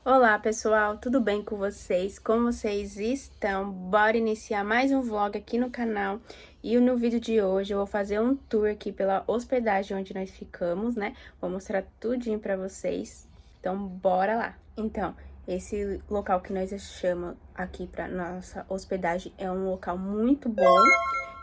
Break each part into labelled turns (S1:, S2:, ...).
S1: Olá pessoal, tudo bem com vocês? Como vocês estão? Bora iniciar mais um vlog aqui no canal. E no vídeo de hoje eu vou fazer um tour aqui pela hospedagem onde nós ficamos, né? Vou mostrar tudinho pra vocês. Então bora lá! Então, esse local que nós achamos aqui pra nossa hospedagem é um local muito bom.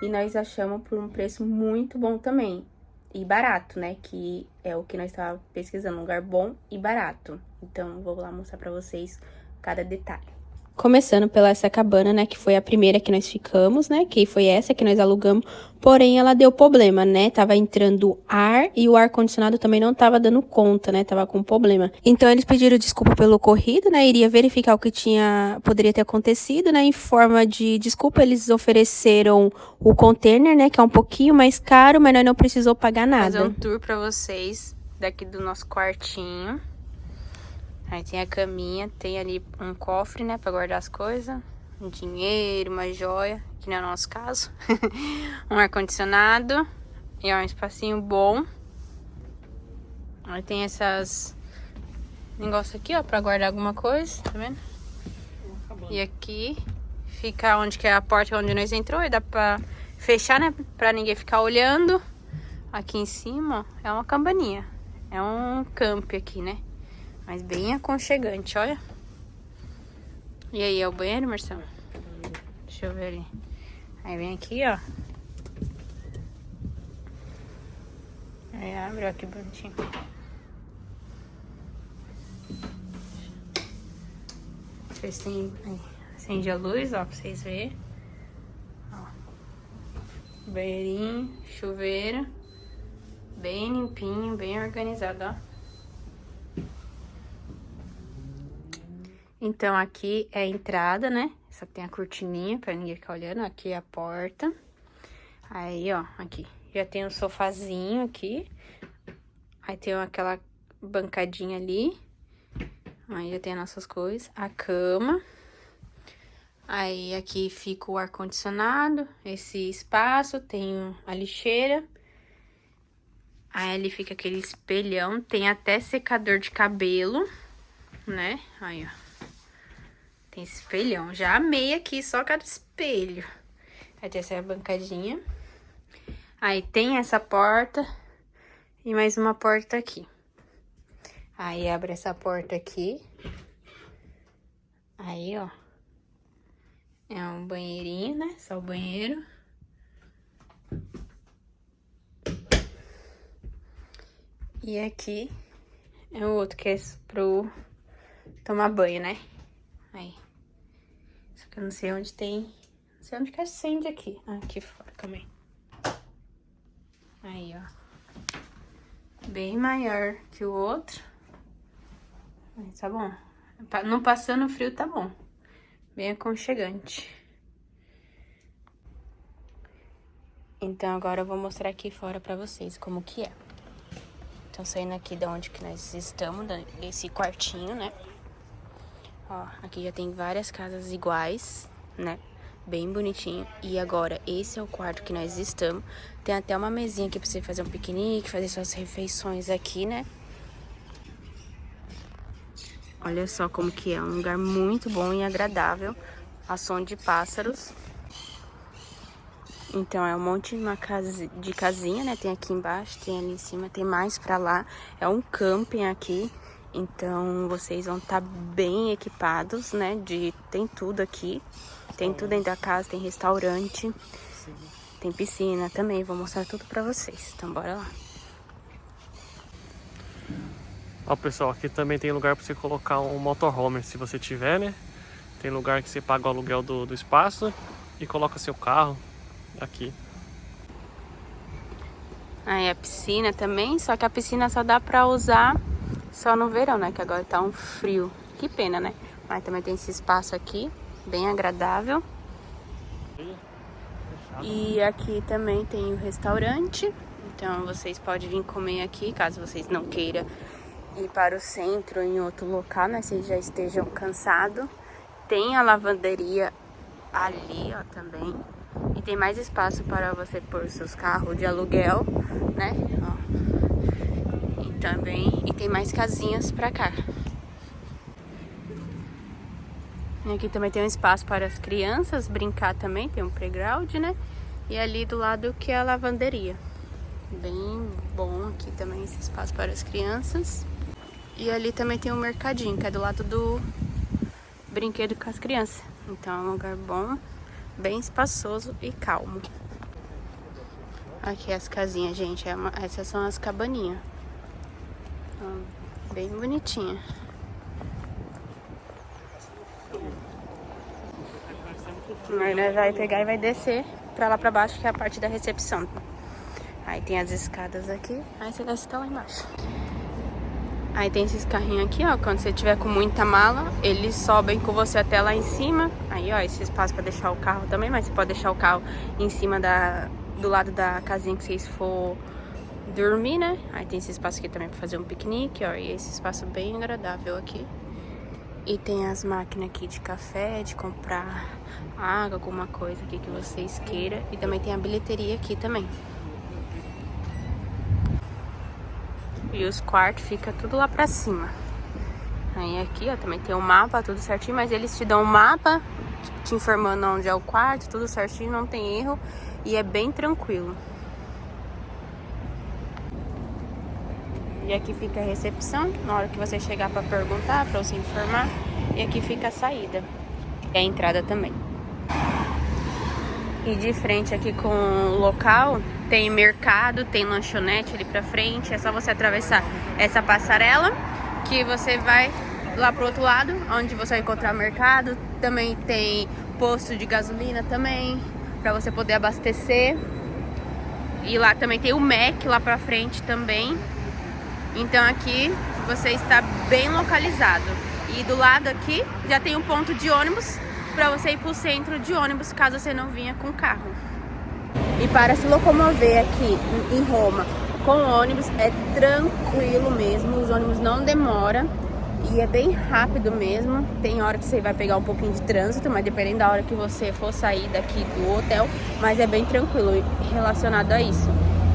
S1: E nós achamos por um preço muito bom também. E barato, né? Que é o que nós estávamos pesquisando, um lugar bom e barato. Então, vou lá mostrar pra vocês cada detalhe. Começando pela essa cabana, né, que foi a primeira que nós ficamos, né, que foi essa que nós alugamos, porém ela deu problema, né, tava entrando ar e o ar-condicionado também não tava dando conta, né, tava com problema. Então eles pediram desculpa pelo ocorrido, né, iria verificar o que poderia ter acontecido, né, em forma de desculpa eles ofereceram o container, né, que é um pouquinho mais caro, mas nós não precisou pagar nada. Vou fazer um tour pra vocês daqui do nosso quartinho. Aí tem a caminha, tem ali um cofre, né, pra guardar as coisas. Um dinheiro, uma joia, que não é o nosso caso. Um ar-condicionado. E ó, um espacinho bom. Aí tem essas negócios aqui, ó, pra guardar alguma coisa, tá vendo? E aqui fica onde que é a porta onde nós entrou. E dá pra fechar, né, pra ninguém ficar olhando. Aqui em cima, ó, é uma cabaninha. É um camp aqui, né? Mas bem aconchegante, olha. E aí, é o banheiro, Marcelo? Deixa eu ver ali. Aí vem aqui, ó. Aí abre, ó, que bonitinho. Vocês têm... Aí, acende a luz, ó, pra vocês verem. Ó. Banheirinho, chuveiro. Bem limpinho, bem organizado, ó. Então, aqui é a entrada, né? Só que tem a cortininha pra ninguém ficar olhando. Aqui é a porta. Aí, ó, aqui. Já tem um sofazinho aqui. Aí tem aquela bancadinha ali. Aí já tem as nossas coisas. A cama. Aí aqui fica o ar-condicionado. Esse espaço. Tem a lixeira. Aí ali fica aquele espelhão. Tem até secador de cabelo, né? Aí, ó. Tem espelhão. Já amei aqui, só cada espelho. Aí tem essa bancadinha. Aí tem essa porta. E mais uma porta aqui. Aí abre essa porta aqui. Aí, ó. É um banheirinho, né? Só o banheiro. E aqui é o outro que é pro tomar banho, né? Aí. Só que eu não sei onde tem... Não sei onde que acende aqui. Aqui fora, calma aí. Aí, ó. Bem maior que o outro. Aí, tá bom. Não passando frio, tá bom. Bem aconchegante. Então, agora eu vou mostrar aqui fora pra vocês como que é. Então, saindo aqui de onde que nós estamos, desse quartinho, né? Ó, aqui já tem várias casas iguais, né? Bem bonitinho. E agora, esse é o quarto que nós estamos. Tem até uma mesinha aqui pra você fazer um piquenique, fazer suas refeições aqui, né? Olha só como que é. Um lugar muito bom e agradável. A som de pássaros. Então, é um monte de casinha, né? Tem aqui embaixo, tem ali em cima, tem mais pra lá. É um camping aqui. Então, vocês vão estar bem equipados, né? Tem tudo aqui. Tem tudo dentro da casa, tem restaurante. Tem piscina também. Vou mostrar tudo pra vocês. Então, bora lá.
S2: Ó, pessoal, aqui também tem lugar pra você colocar um motorhome, se você tiver, né? Tem lugar que você paga o aluguel do espaço e coloca seu carro aqui.
S1: Aí a piscina também, só que a piscina só dá pra usar só no verão, né? Que agora tá um frio. Que pena, né? Mas também tem esse espaço aqui, bem agradável. E aqui também tem o restaurante. Então vocês podem vir comer aqui, caso vocês não queiram ir para o centro ou em outro local, né? Vocês já estejam cansados. Tem a lavanderia ali, ó, também. E tem mais espaço para você pôr seus carros de aluguel, né? Ó. E também, e tem mais casinhas pra cá. E aqui também tem um espaço para as crianças brincar também, tem um playground, né? E ali do lado que é a lavanderia. Bem bom aqui também esse espaço para as crianças. E ali também tem um mercadinho, que é do lado do brinquedo com as crianças. Então é um lugar bom, bem espaçoso e calmo. Aqui as casinhas, gente. Essas são as cabaninhas. Bem bonitinha. Aí nós vai pegar e vai descer pra lá pra baixo, que é a parte da recepção. Aí tem as escadas aqui. Aí você desce até lá embaixo. Aí tem esses carrinhos aqui, ó. Quando você tiver com muita mala, eles sobem com você até lá em cima. Aí, ó, esse espaço pra deixar o carro também. Mas você pode deixar o carro em cima do lado da casinha que vocês for dormir, né? Aí tem esse espaço aqui também pra fazer um piquenique, ó. E esse espaço bem agradável aqui. E tem as máquinas aqui de café, de comprar água, alguma coisa aqui que vocês queiram. E também tem a bilheteria aqui também. E os quartos ficam tudo lá pra cima. Aí aqui, ó, também tem o mapa, tudo certinho. Mas eles te dão um mapa, te informando onde é o quarto, tudo certinho, não tem erro. E é bem tranquilo. E aqui fica a recepção, na hora que você chegar pra perguntar, pra você informar. E aqui fica a saída. E a entrada também. E de frente aqui com o local, tem mercado, tem lanchonete ali pra frente. É só você atravessar essa passarela que você vai lá pro outro lado, onde você vai encontrar mercado. Também tem posto de gasolina também, pra você poder abastecer. E lá também tem o Mac lá pra frente também. Então aqui você está bem localizado. E do lado aqui já tem um ponto de ônibus para você ir para o centro de ônibus, caso você não vinha com carro. E para se locomover aqui em Roma com ônibus é tranquilo mesmo, os ônibus não demoram e é bem rápido mesmo. Tem hora que você vai pegar um pouquinho de trânsito, mas dependendo da hora que você for sair daqui do hotel, mas é bem tranquilo relacionado a isso.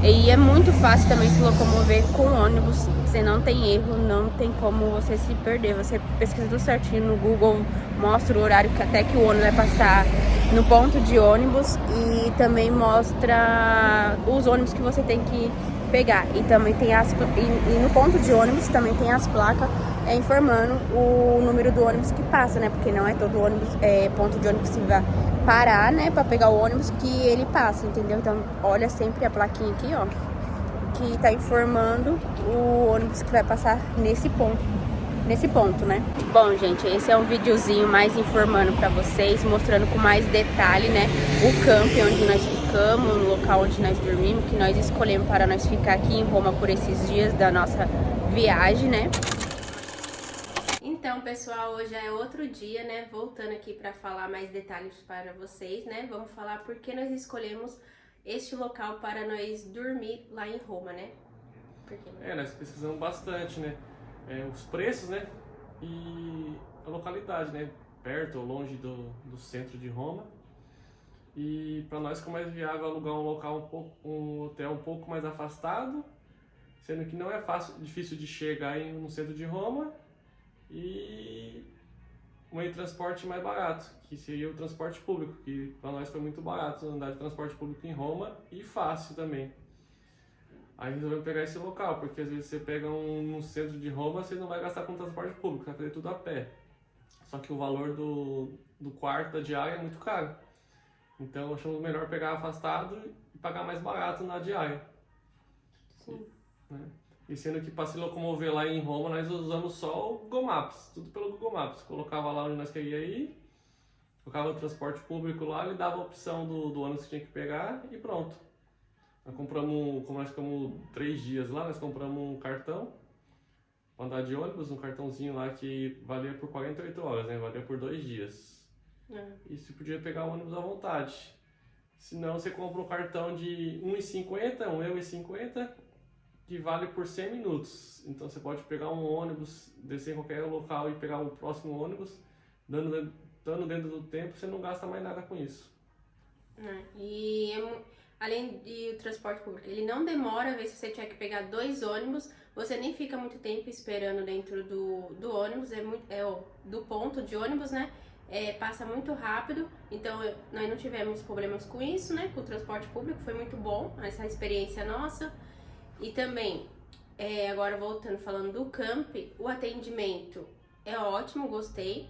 S1: E é muito fácil também se locomover com ônibus, você não tem erro, não tem como você se perder. Você pesquisa tudo certinho no Google, mostra o horário que até que o ônibus vai passar no ponto de ônibus e também mostra os ônibus que você tem que pegar. E também tem e no ponto de ônibus também tem as placas informando o número do ônibus que passa, né? Porque não é todo ônibus, ponto de ônibus que você vai parar, né, pra pegar o ônibus que ele passa, entendeu? Então, olha sempre a plaquinha aqui, ó, que tá informando o ônibus que vai passar nesse ponto, né? Bom, gente, esse é um videozinho mais informando pra vocês, mostrando com mais detalhe, né, o camping onde nós ficamos, o local onde nós dormimos, que nós escolhemos para nós ficar aqui em Roma por esses dias da nossa viagem, né? Então, pessoal, hoje é outro dia, né? Voltando aqui para falar mais detalhes para vocês, né? Vamos falar por que nós escolhemos este local para nós dormir lá em Roma, né? Por quê?
S2: Nós pesquisamos bastante, né? Os preços, né? E a localidade, né? Perto ou longe do centro de Roma. E para nós ficou mais viável alugar um local um hotel um pouco mais afastado, sendo que não é difícil de chegar no centro de Roma. E um meio de transporte mais barato, que seria o transporte público, que para nós foi muito barato andar de transporte público em Roma e fácil também. Aí resolvemos pegar esse local, porque às vezes você pega no centro de Roma, você não vai gastar com transporte público, você vai fazer tudo a pé. Só que o valor do quarto, da diária, é muito caro. Então achamos melhor pegar afastado e pagar mais barato na diária.
S1: Sim.
S2: Né? E sendo que para se locomover lá em Roma, nós usamos só o Google Maps, tudo pelo Google Maps. Colocava lá onde nós queríamos ir, colocava o transporte público lá, ele dava a opção do ônibus que tinha que pegar e pronto. Nós compramos, como nós ficamos 3 dias lá, nós compramos um cartão para andar de ônibus, um cartãozinho lá que valia por 48 horas, né? Valia por 2 dias. E você podia pegar o ônibus à vontade. Se não, você compra um cartão de €1,50, €1,50, que vale por 100 minutos. Então você pode pegar um ônibus, descer em qualquer local e pegar o próximo ônibus, estando dentro do tempo, você não gasta mais nada com isso.
S1: Além do transporte público, ele não demora, às vezes você tiver que pegar 2 ônibus, você nem fica muito tempo esperando dentro do ônibus, do ponto de ônibus, né? Passa muito rápido, então nós não tivemos problemas com isso, né? Com o transporte público, foi muito bom essa experiência nossa. E também, agora voltando, falando do camp, o atendimento é ótimo, gostei.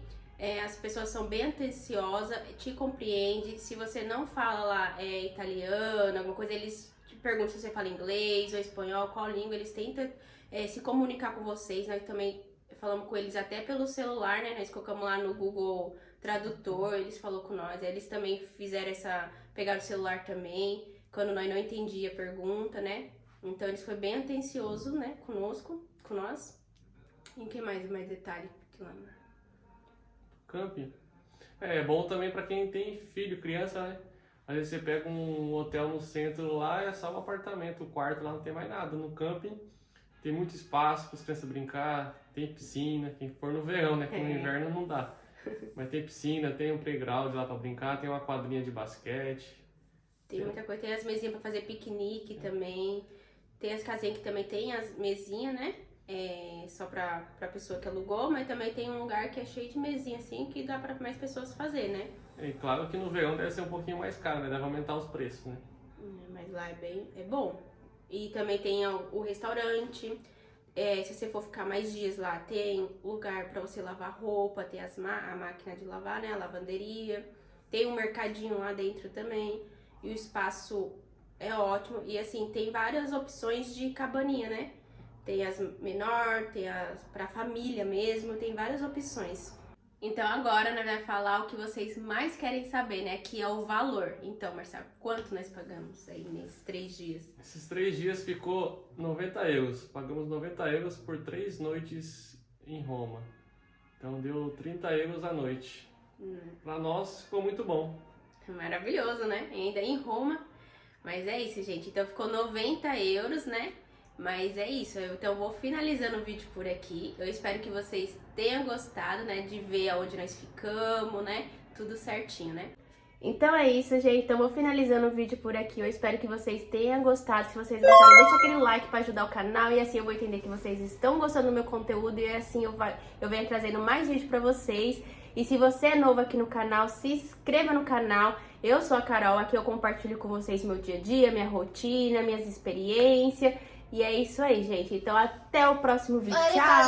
S1: As pessoas são bem atenciosas, te compreendem. Se você não fala lá italiano, alguma coisa, eles te perguntam se você fala inglês ou espanhol, qual língua, eles tentam se comunicar com vocês. Nós também falamos com eles até pelo celular, né? Nós colocamos lá no Google Tradutor, eles falaram com nós. Eles também fizeram pegaram o celular também, quando nós não entendia a pergunta, né? Então eles foram bem atenciosos, né, com nós. E o que mais detalhe que lá?
S2: Camping. É bom também para quem tem filho, criança, né? Às vezes você pega um hotel no centro lá, é só um apartamento, o quarto lá não tem mais nada. No camping tem muito espaço para as crianças brincar, tem piscina, quem for no verão, né? Que no inverno não dá. Mas tem piscina, tem um playground lá para brincar, tem uma quadrinha de basquete.
S1: Tem muita coisa, tem as mesinhas para fazer piquenique também. Tem as casinhas que também tem as mesinhas, né? Só pra pessoa que alugou, mas também tem um lugar que é cheio de mesinha, assim, que dá pra mais pessoas fazer, né?
S2: E claro que no verão deve ser um pouquinho mais caro, né? Deve aumentar os preços, né?
S1: Mas lá é bom. E também tem o restaurante. Se você for ficar mais dias lá, tem lugar pra você lavar roupa, tem a máquina de lavar, né? A lavanderia. Tem um mercadinho lá dentro também. E o espaço é ótimo. E assim, tem várias opções de cabaninha, né? Tem as menor, tem as pra família mesmo, tem várias opções. Então agora nós vamos falar o que vocês mais querem saber, né? Que é o valor. Então, Marcelo, quanto nós pagamos aí nesses 3 dias?
S2: Esses 3 dias ficou 90 euros. Pagamos 90 euros por 3 noites em Roma. Então deu 30 euros a noite. Pra nós ficou muito bom.
S1: Maravilhoso, né? Ainda em Roma. Mas é isso, gente. Então ficou 90 euros, né? Mas é isso, então eu vou finalizando o vídeo por aqui. Eu espero que vocês tenham gostado, né, de ver aonde nós ficamos, né, tudo certinho, né. Então é isso, gente, então eu vou finalizando o vídeo por aqui. Eu espero que vocês tenham gostado. Se vocês gostaram, deixa aquele like pra ajudar o canal. E assim eu vou entender que vocês estão gostando do meu conteúdo. E assim eu venho trazendo mais vídeos pra vocês. E se você é novo aqui no canal, se inscreva no canal. Eu sou a Carol, aqui eu compartilho com vocês meu dia a dia, minha rotina, minhas experiências. E é isso aí, gente. Então, até o próximo vídeo. Tchau!